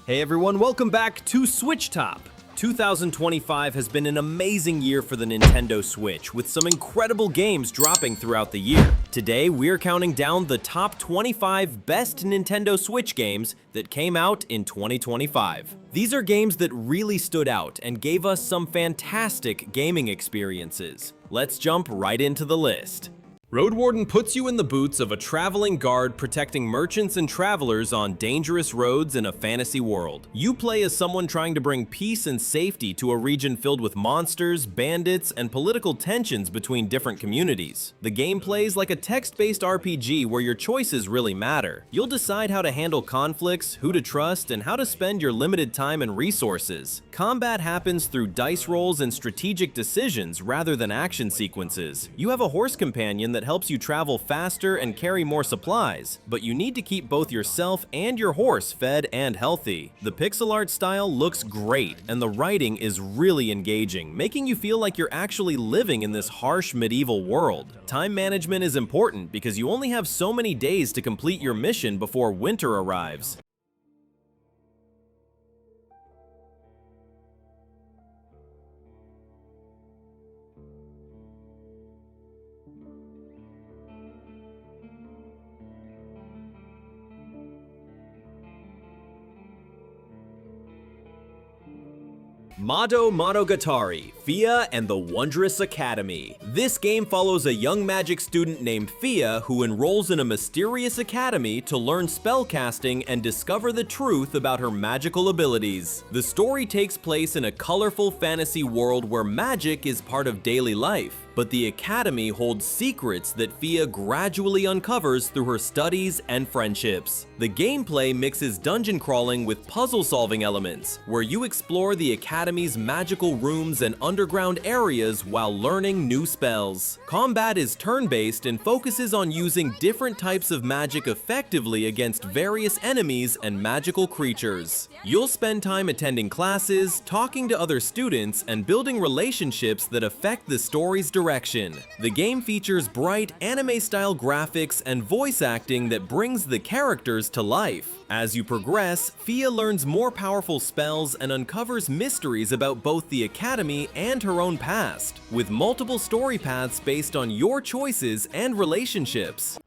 Hey everyone, welcome back to SwitchTop. 2025 has been an amazing year for the Nintendo Switch, with some incredible games dropping throughout the year. Today, we're counting down the top 25 best Nintendo Switch games that came out in 2025. These are games that really stood out and gave us some fantastic gaming experiences. Let's jump right into the list. Roadwarden puts you in the boots of a traveling guard protecting merchants and travelers on dangerous roads in a fantasy world. You play as someone trying to bring peace and safety to a region filled with monsters, bandits, and political tensions between different communities. The game plays like a text-based RPG where your choices really matter. You'll decide how to handle conflicts, who to trust, and how to spend your limited time and resources. Combat happens through dice rolls and strategic decisions rather than action sequences. You have a horse companion that helps you travel faster and carry more supplies, but you need to keep both yourself and your horse fed and healthy. The pixel art style looks great, and the writing is really engaging, making you feel like you're actually living in this harsh medieval world. Time management is important because you only have so many days to complete your mission before winter arrives. Mado Monogatari, Fia and the Wondrous Academy. This game follows a young magic student named Fia who enrolls in a mysterious academy to learn spellcasting and discover the truth about her magical abilities. The story takes place in a colorful fantasy world where magic is part of daily life, but the academy holds secrets that Fia gradually uncovers through her studies and friendships. The gameplay mixes dungeon crawling with puzzle-solving elements, where you explore the academy's magical rooms and underground areas while learning new spells. Combat is turn-based and focuses on using different types of magic effectively against various enemies and magical creatures. You'll spend time attending classes, talking to other students, and building relationships that affect the story's direction. The game features bright anime-style graphics and voice acting that brings the characters to life. As you progress, Fia learns more powerful spells and uncovers mysteries about both the academy and her own past, with multiple story paths based on your choices and relationships.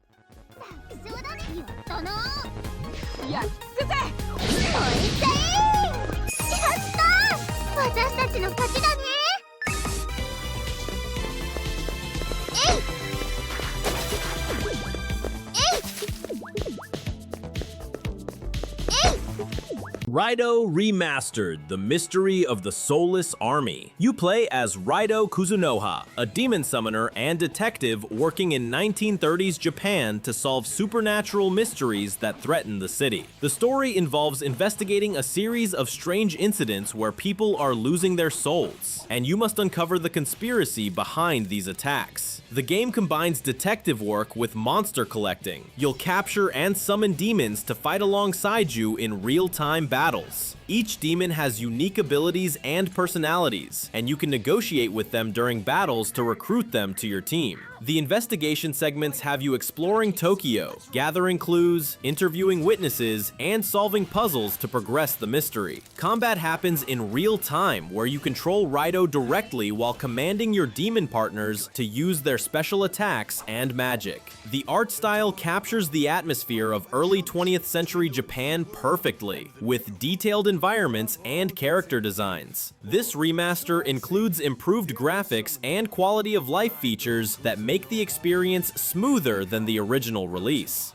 Raidou Remastered, The Mystery of the Soulless Army. You play as Raidou Kuzunoha, a demon summoner and detective working in 1930s Japan to solve supernatural mysteries that threaten the city. The story involves investigating a series of strange incidents where people are losing their souls, and you must uncover the conspiracy behind these attacks. The game combines detective work with monster collecting. You'll capture and summon demons to fight alongside you in real-time battles. Each demon has unique abilities and personalities, and you can negotiate with them during battles to recruit them to your team. The investigation segments have you exploring Tokyo, gathering clues, interviewing witnesses, and solving puzzles to progress the mystery. Combat happens in real time, where you control Raidou directly while commanding your demon partners to use their special attacks and magic. The art style captures the atmosphere of early 20th century Japan perfectly, with detailed environments and character designs. This remaster includes improved graphics and quality of life features that make the experience smoother than the original release.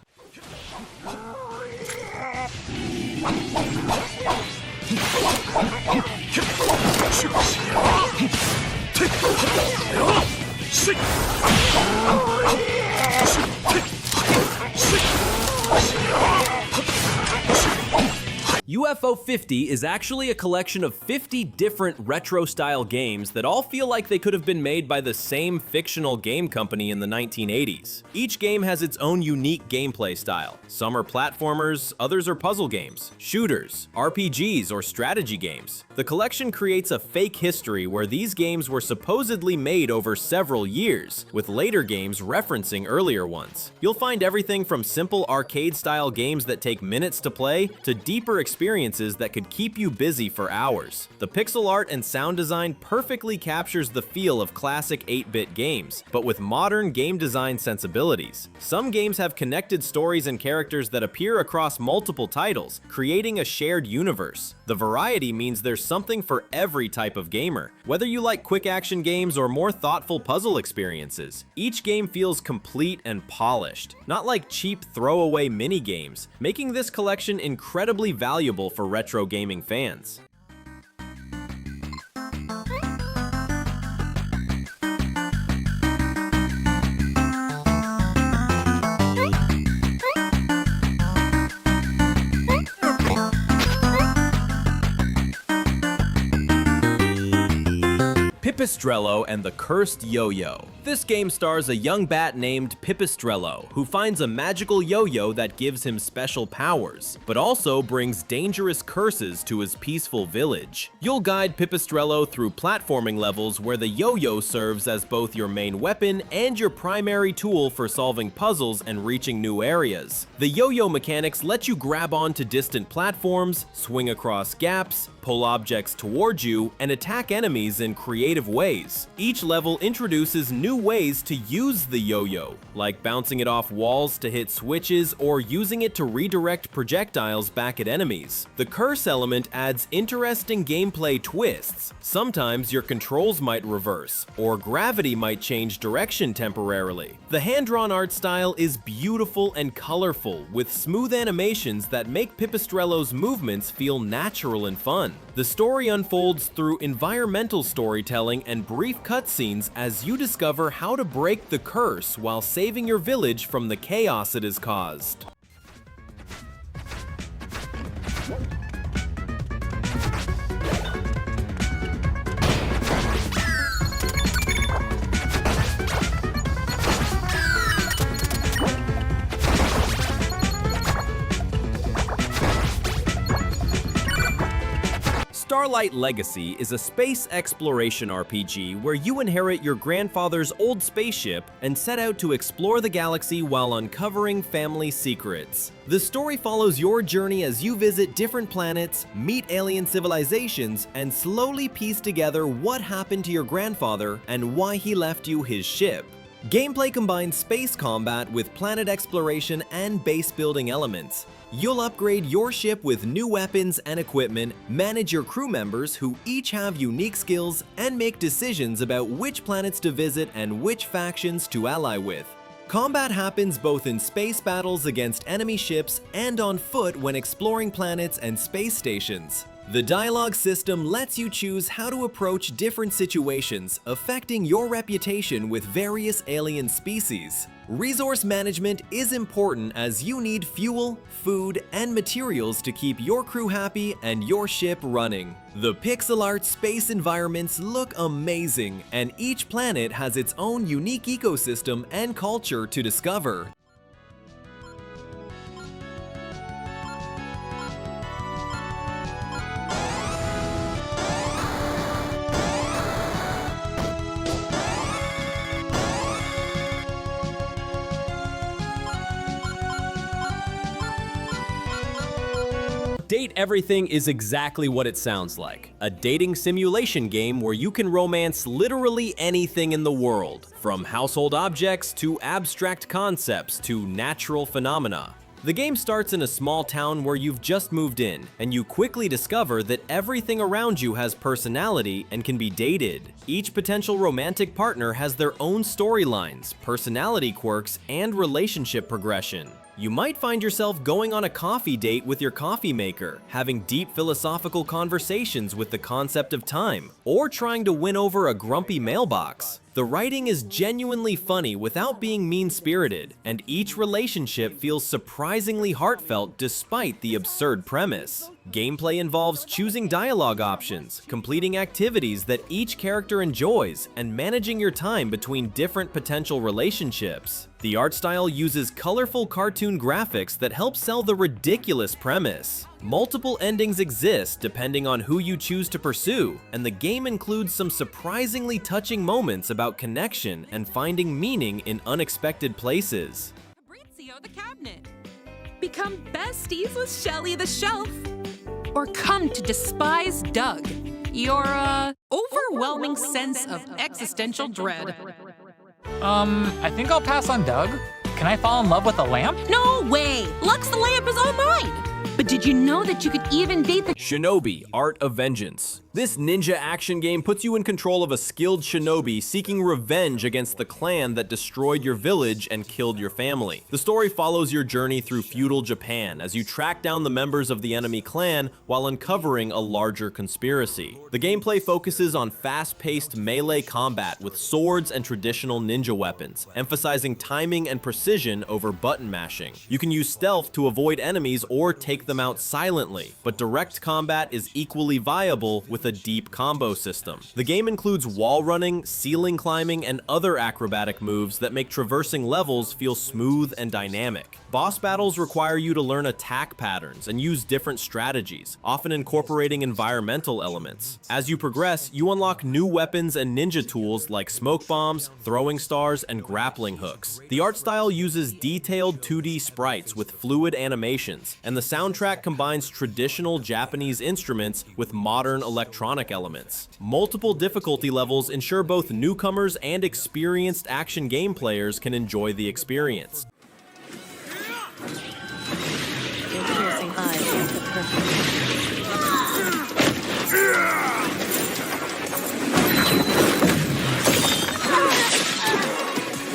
UFO 50 is actually a collection of 50 different retro-style games that all feel like they could have been made by the same fictional game company in the 1980s. Each game has its own unique gameplay style. Some are platformers, others are puzzle games, shooters, RPGs, or strategy games. The collection creates a fake history where these games were supposedly made over several years, with later games referencing earlier ones. You'll find everything from simple arcade-style games that take minutes to play to deeper experiences experiences that could keep you busy for hours. The pixel art and sound design perfectly captures the feel of classic 8-bit games, but with modern game design sensibilities. Some games have connected stories and characters that appear across multiple titles, creating a shared universe. The variety means there's something for every type of gamer. Whether you like quick action games or more thoughtful puzzle experiences, each game feels complete and polished, not like cheap throwaway mini-games, making this collection incredibly valuable for retro gaming fans. Pipistrello and the Cursed Yo-Yo. This game stars a young bat named Pipistrello, who finds a magical yo-yo that gives him special powers, but also brings dangerous curses to his peaceful village. You'll guide Pipistrello through platforming levels where the yo-yo serves as both your main weapon and your primary tool for solving puzzles and reaching new areas. The yo-yo mechanics let you grab onto distant platforms, swing across gaps, pull objects towards you, and attack enemies in creative ways. Each level introduces new ways to use the yo-yo, like bouncing it off walls to hit switches or using it to redirect projectiles back at enemies. The curse element adds interesting gameplay twists. Sometimes your controls might reverse, or gravity might change direction temporarily. The hand-drawn art style is beautiful and colorful, with smooth animations that make Pipistrello's movements feel natural and fun. The story unfolds through environmental storytelling and brief cutscenes as you discover how to break the curse while saving your village from the chaos it has caused. Starlight Legacy is a space exploration RPG where you inherit your grandfather's old spaceship and set out to explore the galaxy while uncovering family secrets. The story follows your journey as you visit different planets, meet alien civilizations, and slowly piece together what happened to your grandfather and why he left you his ship. Gameplay combines space combat with planet exploration and base building elements. You'll upgrade your ship with new weapons and equipment, manage your crew members who each have unique skills, and make decisions about which planets to visit and which factions to ally with. Combat happens both in space battles against enemy ships and on foot when exploring planets and space stations. The dialogue system lets you choose how to approach different situations, affecting your reputation with various alien species. Resource management is important as you need fuel, food, and materials to keep your crew happy and your ship running. The pixel art space environments look amazing, and each planet has its own unique ecosystem and culture to discover. Date Everything is exactly what it sounds like. A dating simulation game where you can romance literally anything in the world, from household objects to abstract concepts to natural phenomena. The game starts in a small town where you've just moved in, and you quickly discover that everything around you has personality and can be dated. Each potential romantic partner has their own storylines, personality quirks, and relationship progression. You might find yourself going on a coffee date with your coffee maker, having deep philosophical conversations with the concept of time, or trying to win over a grumpy mailbox. The writing is genuinely funny without being mean-spirited, and each relationship feels surprisingly heartfelt despite the absurd premise. Gameplay involves choosing dialogue options, completing activities that each character enjoys, and managing your time between different potential relationships. The art style uses colorful cartoon graphics that help sell the ridiculous premise. Multiple endings exist depending on who you choose to pursue, and the game includes some surprisingly touching moments about connection and finding meaning in unexpected places. Fabrizio the cabinet. Become besties with Shelly the shelf. or come to despise Doug? Your, overwhelming sense of existential dread. I think I'll pass on Doug. Can I fall in love with a lamp? No way! Lux the Lamp is all mine! But did you know that you could even date the Shinobi, Art of Vengeance. This ninja action game puts you in control of a skilled shinobi seeking revenge against the clan that destroyed your village and killed your family. The story follows your journey through feudal Japan as you track down the members of the enemy clan while uncovering a larger conspiracy. The gameplay focuses on fast-paced melee combat with swords and traditional ninja weapons, emphasizing timing and precision over button mashing. You can use stealth to avoid enemies or take them out silently, but direct combat is equally viable with a deep combo system. The game includes wall running, ceiling climbing, and other acrobatic moves that make traversing levels feel smooth and dynamic. Boss battles require you to learn attack patterns and use different strategies, often incorporating environmental elements. As you progress, you unlock new weapons and ninja tools like smoke bombs, throwing stars, and grappling hooks. The art style uses detailed 2D sprites with fluid animations, and the soundtrack combines traditional Japanese instruments with modern electronic elements. Multiple difficulty levels ensure both newcomers and experienced action game players can enjoy the experience. Your piercing eyes have the perfect.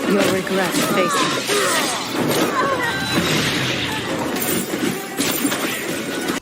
You'll regret facing it.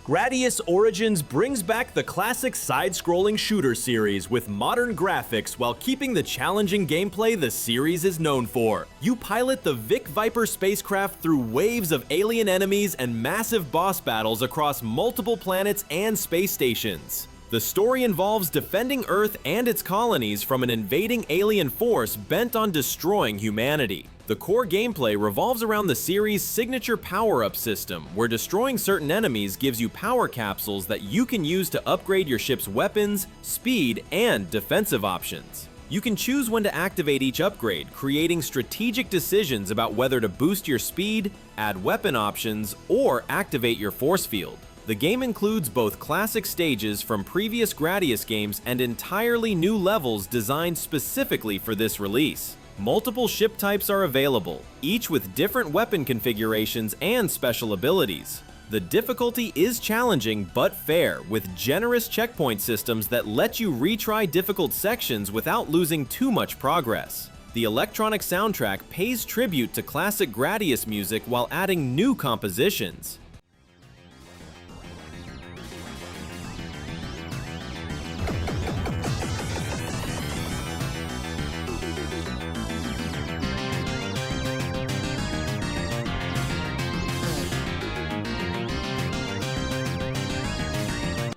Gradius Origins brings back the classic side-scrolling shooter series with modern graphics while keeping the challenging gameplay the series is known for. You pilot the Vic Viper spacecraft through waves of alien enemies and massive boss battles across multiple planets and space stations. The story involves defending Earth and its colonies from an invading alien force bent on destroying humanity. The core gameplay revolves around the series' signature power-up system, where destroying certain enemies gives you power capsules that you can use to upgrade your ship's weapons, speed, and defensive options. You can choose when to activate each upgrade, creating strategic decisions about whether to boost your speed, add weapon options, or activate your force field. The game includes both classic stages from previous Gradius games and entirely new levels designed specifically for this release. Multiple ship types are available, each with different weapon configurations and special abilities. The difficulty is challenging but fair, with generous checkpoint systems that let you retry difficult sections without losing too much progress. The electronic soundtrack pays tribute to classic Gradius music while adding new compositions.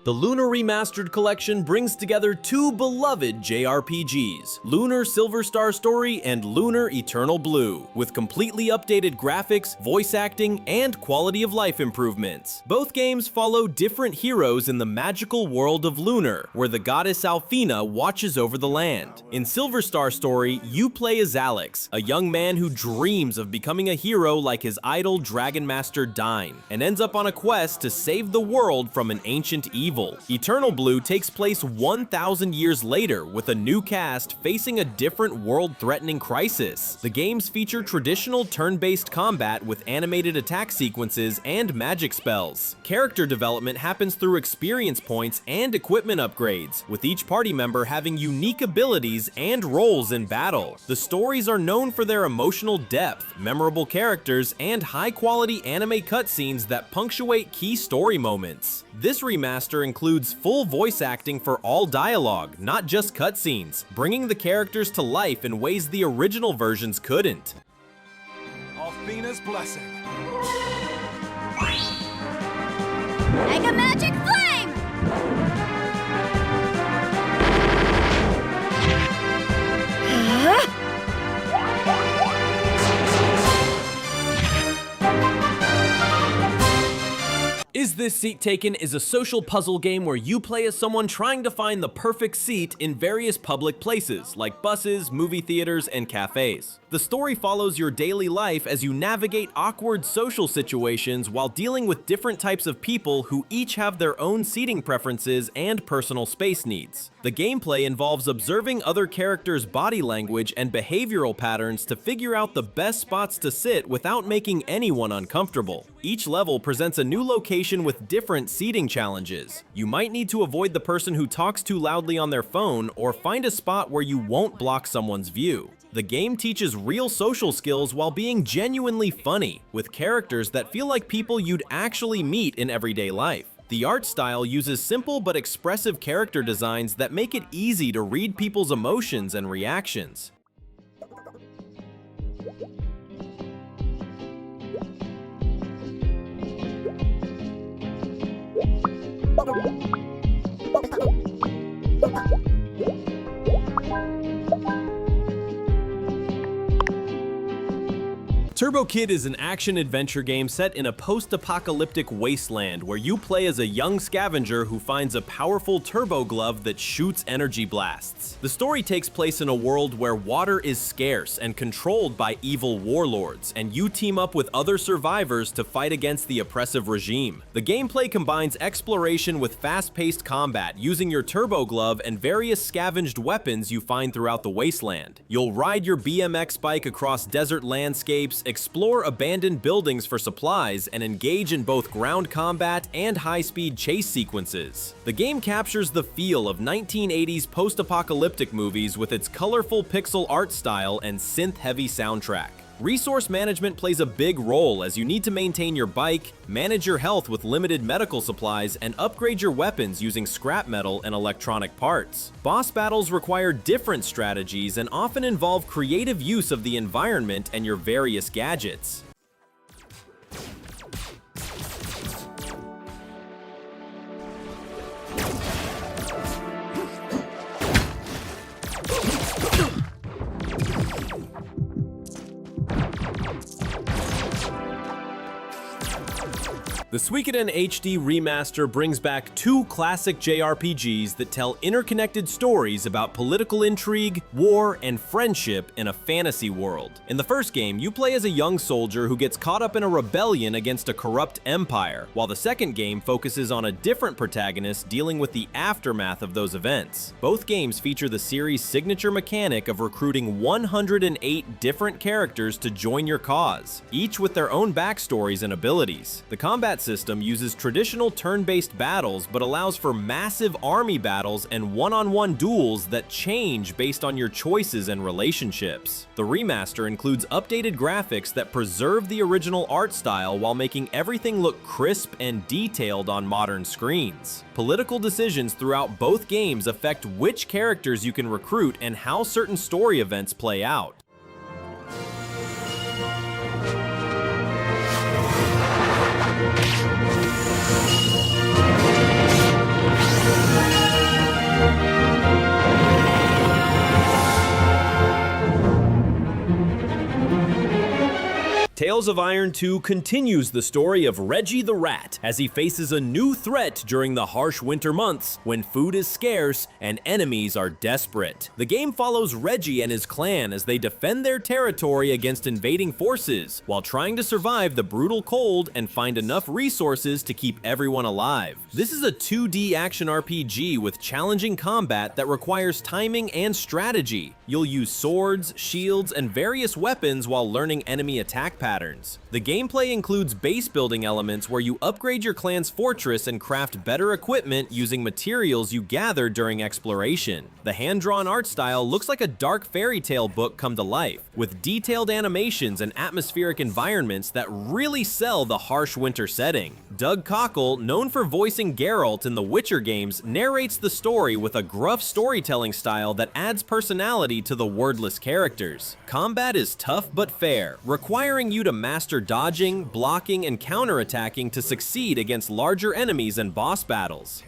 The Lunar Remastered collection brings together two beloved JRPGs, Lunar Silver Star Story and Lunar Eternal Blue, with completely updated graphics, voice acting, and quality of life improvements. Both games follow different heroes in the magical world of Lunar, where the goddess Alfina watches over the land. In Silver Star Story, you play as Alex, a young man who dreams of becoming a hero like his idol Dragon Master Dine, and ends up on a quest to save the world from an ancient evil. Eternal Blue takes place 1,000 years later with a new cast facing a different world-threatening crisis. The games feature traditional turn-based combat with animated attack sequences and magic spells. Character development happens through experience points and equipment upgrades, with each party member having unique abilities and roles in battle. The stories are known for their emotional depth, memorable characters, and high-quality anime cutscenes that punctuate key story moments. This remaster includes full voice acting for all dialogue, not just cutscenes, bringing the characters to life in ways the original versions couldn't. Alfina's blessing. Mega Magic Flame! Is This Seat Taken is a social puzzle game where you play as someone trying to find the perfect seat in various public places, like buses, movie theaters, and cafes. The story follows your daily life as you navigate awkward social situations while dealing with different types of people who each have their own seating preferences and personal space needs. The gameplay involves observing other characters' body language and behavioral patterns to figure out the best spots to sit without making anyone uncomfortable. Each level presents a new location with different seating challenges. You might need to avoid the person who talks too loudly on their phone or find a spot where you won't block someone's view. The game teaches real social skills while being genuinely funny, with characters that feel like people you'd actually meet in everyday life. The art style uses simple but expressive character designs that make it easy to read people's emotions and reactions. Turbo Kid is an action-adventure game set in a post-apocalyptic wasteland where you play as a young scavenger who finds a powerful turbo glove that shoots energy blasts. The story takes place in a world where water is scarce and controlled by evil warlords, and you team up with other survivors to fight against the oppressive regime. The gameplay combines exploration with fast-paced combat using your turbo glove and various scavenged weapons you find throughout the wasteland. You'll ride your BMX bike across desert landscapes, explore abandoned buildings for supplies, and engage in both ground combat and high-speed chase sequences. The game captures the feel of 1980s post-apocalyptic movies with its colorful pixel art style and synth-heavy soundtrack. Resource management plays a big role as you need to maintain your bike, manage your health with limited medical supplies, and upgrade your weapons using scrap metal and electronic parts. Boss battles require different strategies and often involve creative use of the environment and your various gadgets. The Suikoden HD Remaster brings back two classic JRPGs that tell interconnected stories about political intrigue, war, and friendship in a fantasy world. In the first game, you play as a young soldier who gets caught up in a rebellion against a corrupt empire, while the second game focuses on a different protagonist dealing with the aftermath of those events. Both games feature the series' signature mechanic of recruiting 108 different characters to join your cause, each with their own backstories and abilities. The combat system uses traditional turn-based battles but allows for massive army battles and one-on-one duels that change based on your choices and relationships. The remaster includes updated graphics that preserve the original art style while making everything look crisp and detailed on modern screens. Political decisions throughout both games affect which characters you can recruit and how certain story events play out. Tales of Iron 2 continues the story of Reggie the Rat as he faces a new threat during the harsh winter months when food is scarce and enemies are desperate. The game follows Reggie and his clan as they defend their territory against invading forces while trying to survive the brutal cold and find enough resources to keep everyone alive. This is a 2D action RPG with challenging combat that requires timing and strategy. You'll use swords, shields, and various weapons while learning enemy attack patterns. The gameplay includes base building elements where you upgrade your clan's fortress and craft better equipment using materials you gather during exploration. The hand-drawn art style looks like a dark fairy tale book come to life, with detailed animations and atmospheric environments that really sell the harsh winter setting. Doug Cockle, known for voicing Geralt in the Witcher games, narrates the story with a gruff storytelling style that adds personality to the wordless characters. Combat is tough but fair, requiring you to master dodging, blocking, and counterattacking to succeed against larger enemies and boss battles.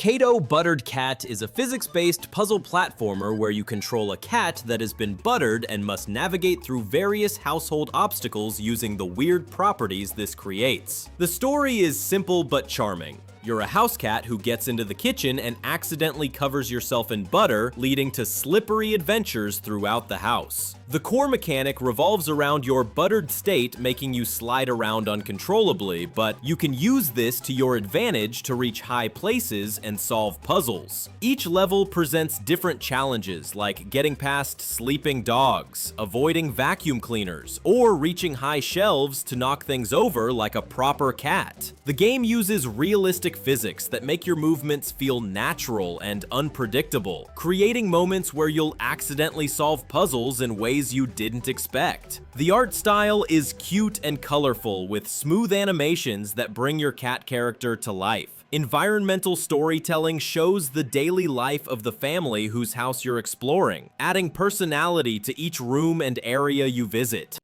Cato Buttered Cat is a physics-based puzzle platformer where you control a cat that has been buttered and must navigate through various household obstacles using the weird properties this creates. The story is simple but charming. You're a house cat who gets into the kitchen and accidentally covers yourself in butter, leading to slippery adventures throughout the house. The core mechanic revolves around your buttered state, making you slide around uncontrollably, but you can use this to your advantage to reach high places and solve puzzles. Each level presents different challenges, like getting past sleeping dogs, avoiding vacuum cleaners, or reaching high shelves to knock things over like a proper cat. The game uses realistic physics that make your movements feel natural and unpredictable, creating moments where you'll accidentally solve puzzles in ways you didn't expect. The art style is cute and colorful with smooth animations that bring your cat character to life. Environmental storytelling shows the daily life of the family whose house you're exploring, adding personality to each room and area you visit.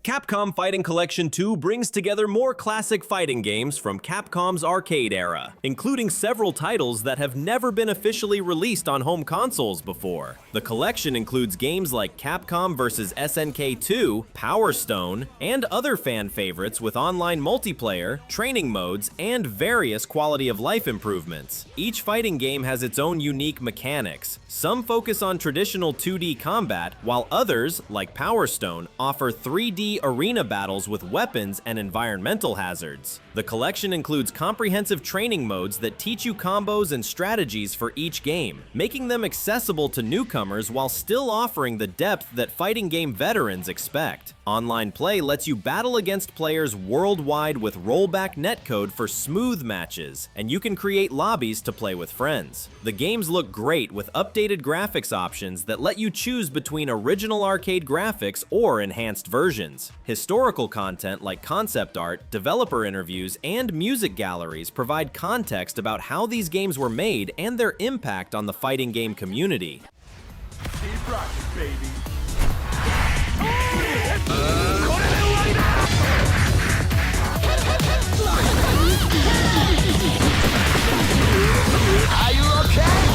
Capcom Fighting Collection 2 brings together more classic fighting games from Capcom's arcade era, including several titles that have never been officially released on home consoles before. The collection includes games like Capcom vs. SNK 2, Power Stone, and other fan favorites with online multiplayer, training modes, and various quality of life improvements. Each fighting game has its own unique mechanics. Some focus on traditional 2D combat, while others, like Power Stone, offer 3D arena battles with weapons and environmental hazards. The collection includes comprehensive training modes that teach you combos and strategies for each game, making them accessible to newcomers while still offering the depth that fighting game veterans expect. Online play lets you battle against players worldwide with rollback netcode for smooth matches, and you can create lobbies to play with friends. The games look great with updated graphics options that let you choose between original arcade graphics or enhanced versions. Historical content like concept art, developer interviews, and music galleries provide context about how these games were made and their impact on the fighting game community. Keep rocking, baby. Are you okay?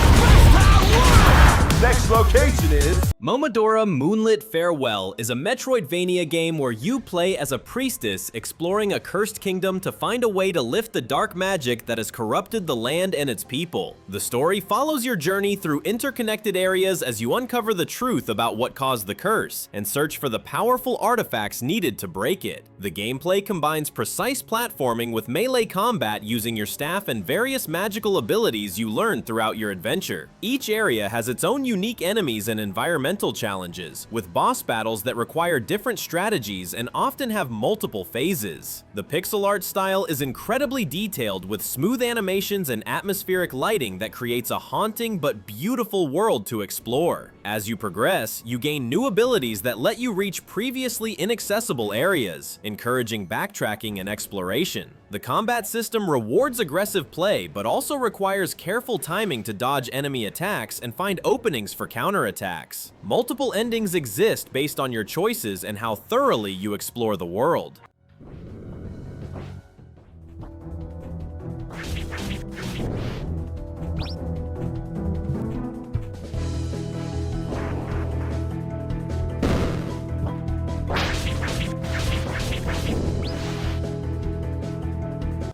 Next location is Momodora Moonlit Farewell is a Metroidvania game where you play as a priestess exploring a cursed kingdom to find a way to lift the dark magic that has corrupted the land and its people. The story follows your journey through interconnected areas as you uncover the truth about what caused the curse and search for the powerful artifacts needed to break it. The gameplay combines precise platforming with melee combat using your staff and various magical abilities you learn throughout your adventure. Each area has its own unique enemies and environmental challenges, with boss battles that require different strategies and often have multiple phases. The pixel art style is incredibly detailed with smooth animations and atmospheric lighting that creates a haunting but beautiful world to explore. As you progress, you gain new abilities that let you reach previously inaccessible areas, encouraging backtracking and exploration. The combat system rewards aggressive play, but also requires careful timing to dodge enemy attacks and find openings for counterattacks. Multiple endings exist based on your choices and how thoroughly you explore the world.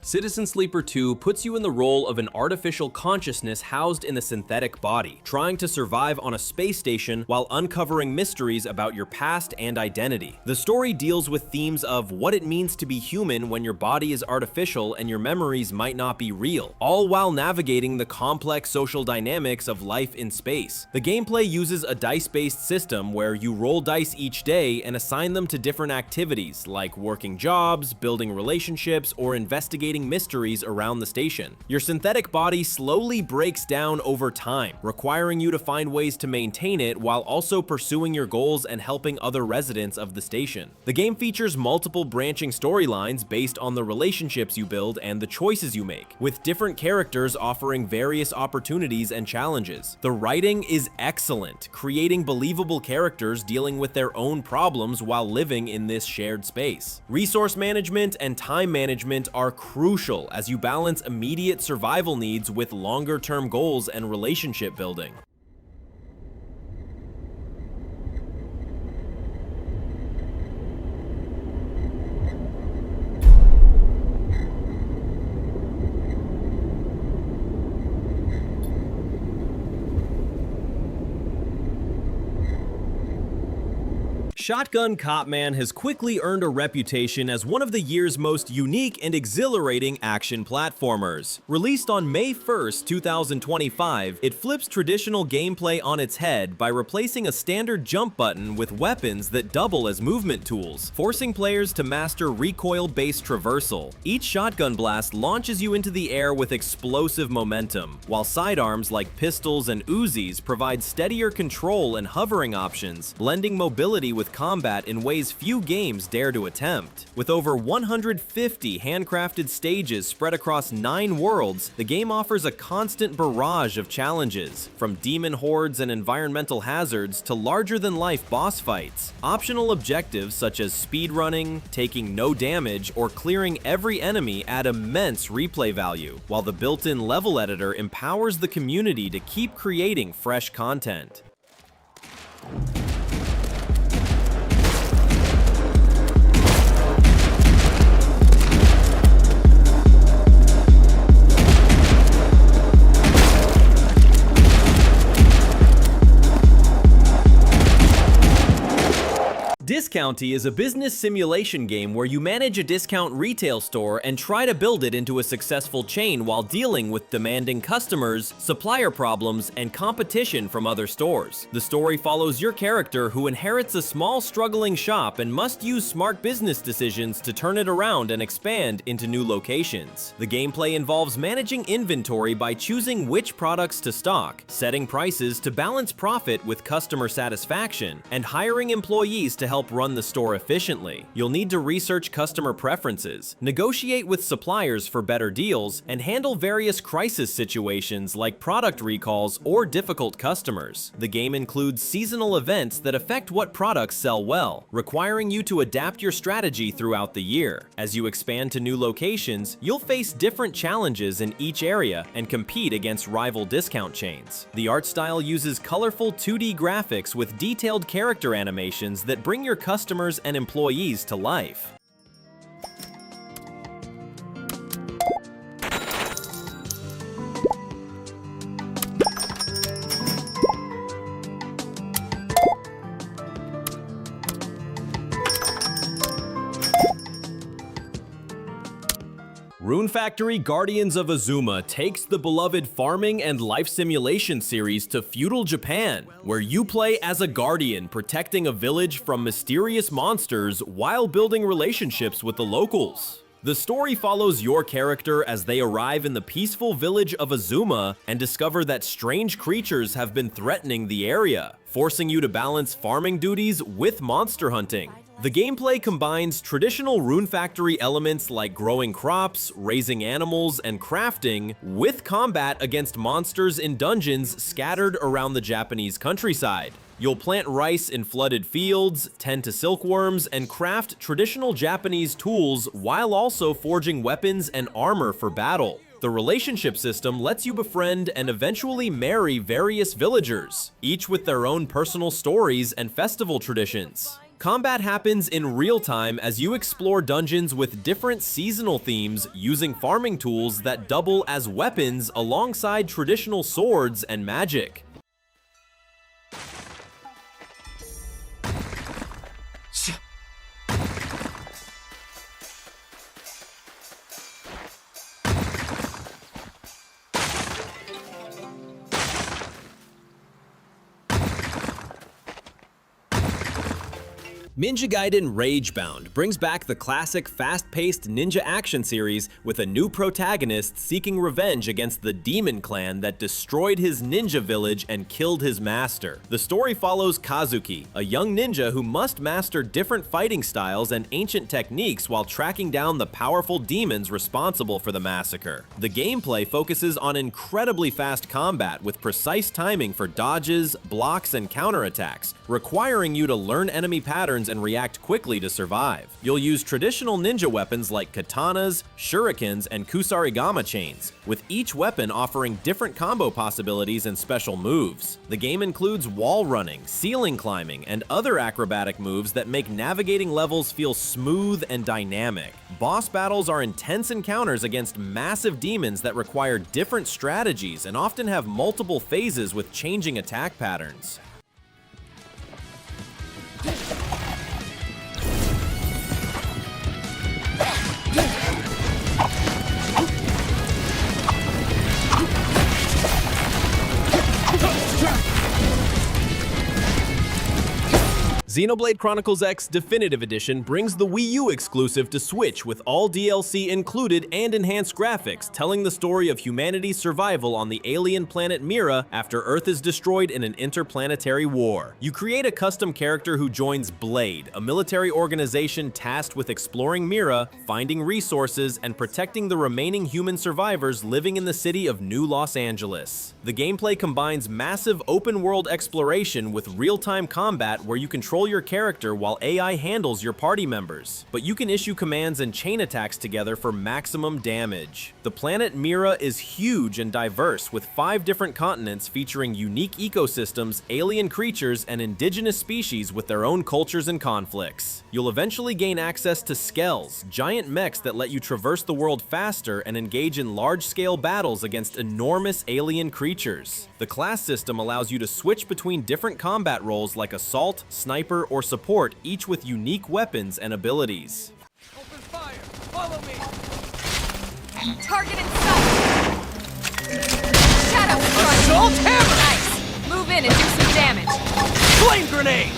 Citizen Sleeper 2 puts you in the role of an artificial consciousness housed in a synthetic body, trying to survive on a space station while uncovering mysteries about your past and identity. The story deals with themes of what it means to be human when your body is artificial and your memories might not be real, all while navigating the complex social dynamics of life in space. The gameplay uses a dice-based system where you roll dice each day and assign them to different activities like working jobs, building relationships, or investigating intriguing mysteries around the station. Your synthetic body slowly breaks down over time, requiring you to find ways to maintain it while also pursuing your goals and helping other residents of the station. The game features multiple branching storylines based on the relationships you build and the choices you make, with different characters offering various opportunities and challenges. The writing is excellent, creating believable characters dealing with their own problems while living in this shared space. Resource management and time management are crucial as you balance immediate survival needs with longer-term goals and relationship building. Shotgun Copman has quickly earned a reputation as one of the year's most unique and exhilarating action platformers. Released on May 1st, 2025, it flips traditional gameplay on its head by replacing a standard jump button with weapons that double as movement tools, forcing players to master recoil-based traversal. Each shotgun blast launches you into the air with explosive momentum, while sidearms like pistols and Uzis provide steadier control and hovering options, blending mobility with combat in ways few games dare to attempt. With over 150 handcrafted stages spread across 9 worlds, the game offers a constant barrage of challenges, from demon hordes and environmental hazards to larger-than-life boss fights. Optional objectives such as speedrunning, taking no damage, or clearing every enemy add immense replay value, while the built-in level editor empowers the community to keep creating fresh content. Discounty is a business simulation game where you manage a discount retail store and try to build it into a successful chain while dealing with demanding customers, supplier problems, and competition from other stores. The story follows your character who inherits a small struggling shop and must use smart business decisions to turn it around and expand into new locations. The gameplay involves managing inventory by choosing which products to stock, setting prices to balance profit with customer satisfaction, and hiring employees to help run the store efficiently. You'll need to research customer preferences, negotiate with suppliers for better deals, and handle various crisis situations like product recalls or difficult customers. The game includes seasonal events that affect what products sell well, requiring you to adapt your strategy throughout the year. As you expand to new locations, you'll face different challenges in each area and compete against rival discount chains. The art style uses colorful 2D graphics with detailed character animations that bring your customers and employees to life. Rune Factory Guardians of Azuma takes the beloved farming and life simulation series to feudal Japan, where you play as a guardian protecting a village from mysterious monsters while building relationships with the locals. The story follows your character as they arrive in the peaceful village of Azuma and discover that strange creatures have been threatening the area, forcing you to balance farming duties with monster hunting. The gameplay combines traditional Rune Factory elements like growing crops, raising animals, and crafting, with combat against monsters in dungeons scattered around the Japanese countryside. You'll plant rice in flooded fields, tend to silkworms, and craft traditional Japanese tools while also forging weapons and armor for battle. The relationship system lets you befriend and eventually marry various villagers, each with their own personal stories and festival traditions. Combat happens in real time as you explore dungeons with different seasonal themes using farming tools that double as weapons alongside traditional swords and magic. Ninja Gaiden Ragebound brings back the classic fast-paced ninja action series with a new protagonist seeking revenge against the demon clan that destroyed his ninja village and killed his master. The story follows Kazuki, a young ninja who must master different fighting styles and ancient techniques while tracking down the powerful demons responsible for the massacre. The gameplay focuses on incredibly fast combat with precise timing for dodges, blocks, and counterattacks, requiring you to learn enemy patterns and react quickly to survive. You'll use traditional ninja weapons like katanas, shurikens, and kusarigama chains, with each weapon offering different combo possibilities and special moves. The game includes wall running, ceiling climbing, and other acrobatic moves that make navigating levels feel smooth and dynamic. Boss battles are intense encounters against massive demons that require different strategies and often have multiple phases with changing attack patterns. Xenoblade Chronicles X Definitive Edition brings the Wii U exclusive to Switch with all DLC included and enhanced graphics, telling the story of humanity's survival on the alien planet Mira after Earth is destroyed in an interplanetary war. You create a custom character who joins Blade, a military organization tasked with exploring Mira, finding resources, and protecting the remaining human survivors living in the city of New Los Angeles. The gameplay combines massive open-world exploration with real-time combat where you control your character while AI handles your party members, but you can issue commands and chain attacks together for maximum damage. The planet Mira is huge and diverse, with 5 different continents featuring unique ecosystems, alien creatures, and indigenous species with their own cultures and conflicts. You'll eventually gain access to skells, giant mechs that let you traverse the world faster and engage in large-scale battles against enormous alien creatures. The class system allows you to switch between different combat roles like assault, sniper, or support, each with unique weapons and abilities. Open fire! Follow me! Target in sight! Shadow strike! Assault hammer! Nice! Move in and do some damage! Flame grenade!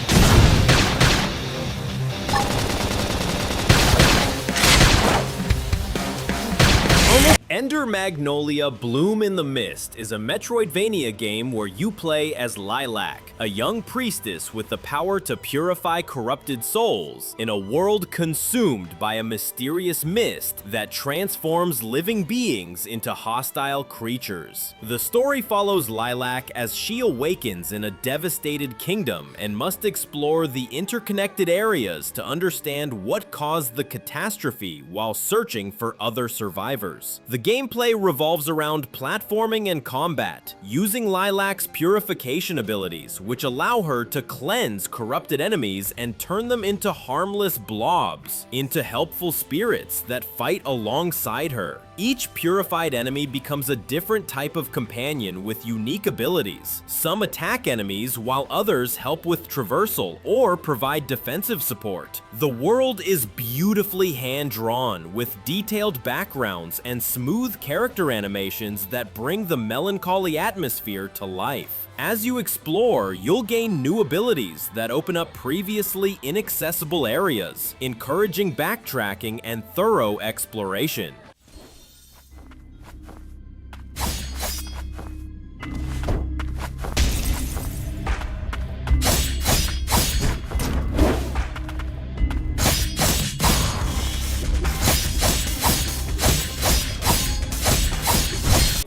Ender Magnolia Bloom in the Mist is a Metroidvania game where you play as Lilac, a young priestess with the power to purify corrupted souls in a world consumed by a mysterious mist that transforms living beings into hostile creatures. The story follows Lilac as she awakens in a devastated kingdom and must explore the interconnected areas to understand what caused the catastrophe while searching for other survivors. The gameplay revolves around platforming and combat, using Lilac's purification abilities, which allow her to cleanse corrupted enemies and turn them into harmless blobs, into helpful spirits that fight alongside her. Each purified enemy becomes a different type of companion with unique abilities. Some attack enemies while others help with traversal or provide defensive support. The world is beautifully hand-drawn with detailed backgrounds and smooth character animations that bring the melancholy atmosphere to life. As you explore, you'll gain new abilities that open up previously inaccessible areas, encouraging backtracking and thorough exploration.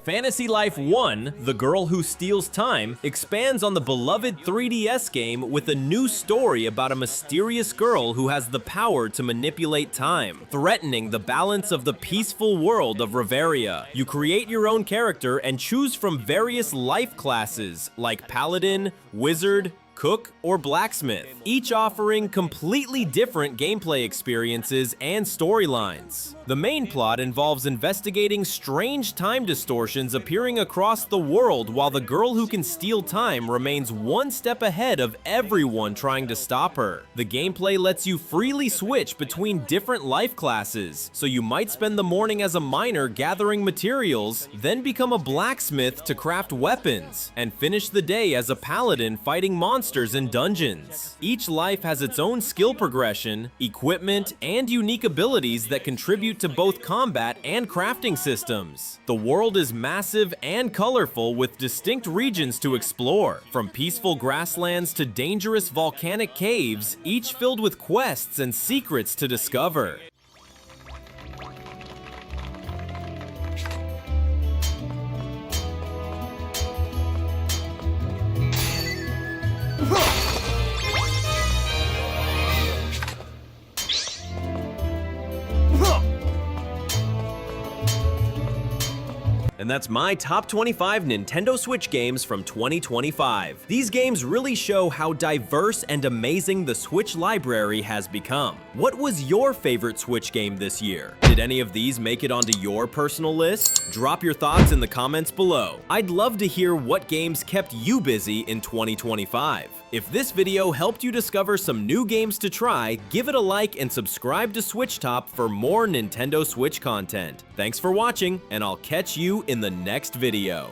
Fantasy Life 1, The Girl Who Steals Time, expands on the beloved 3DS game with a new story about a mysterious girl who has the power to manipulate time, threatening the balance of the peaceful world of Reveria. You create your own character and choose from various life classes like Paladin, Wizard, Cook, or Blacksmith, each offering completely different gameplay experiences and storylines. The main plot involves investigating strange time distortions appearing across the world while the girl who can steal time remains one step ahead of everyone trying to stop her. The gameplay lets you freely switch between different life classes, so you might spend the morning as a miner gathering materials, then become a blacksmith to craft weapons, and finish the day as a paladin fighting monsters monsters and dungeons. Each life has its own skill progression, equipment, and unique abilities that contribute to both combat and crafting systems. The world is massive and colorful with distinct regions to explore, from peaceful grasslands to dangerous volcanic caves, each filled with quests and secrets to discover. And that's my top 25 Nintendo Switch games from 2025. These games really show how diverse and amazing the Switch library has become. What was your favorite Switch game this year? Did any of these make it onto your personal list? Drop your thoughts in the comments below. I'd love to hear what games kept you busy in 2025. If this video helped you discover some new games to try, give it a like and subscribe to SwitchTop for more Nintendo Switch content. Thanks for watching, and I'll catch you in the next video.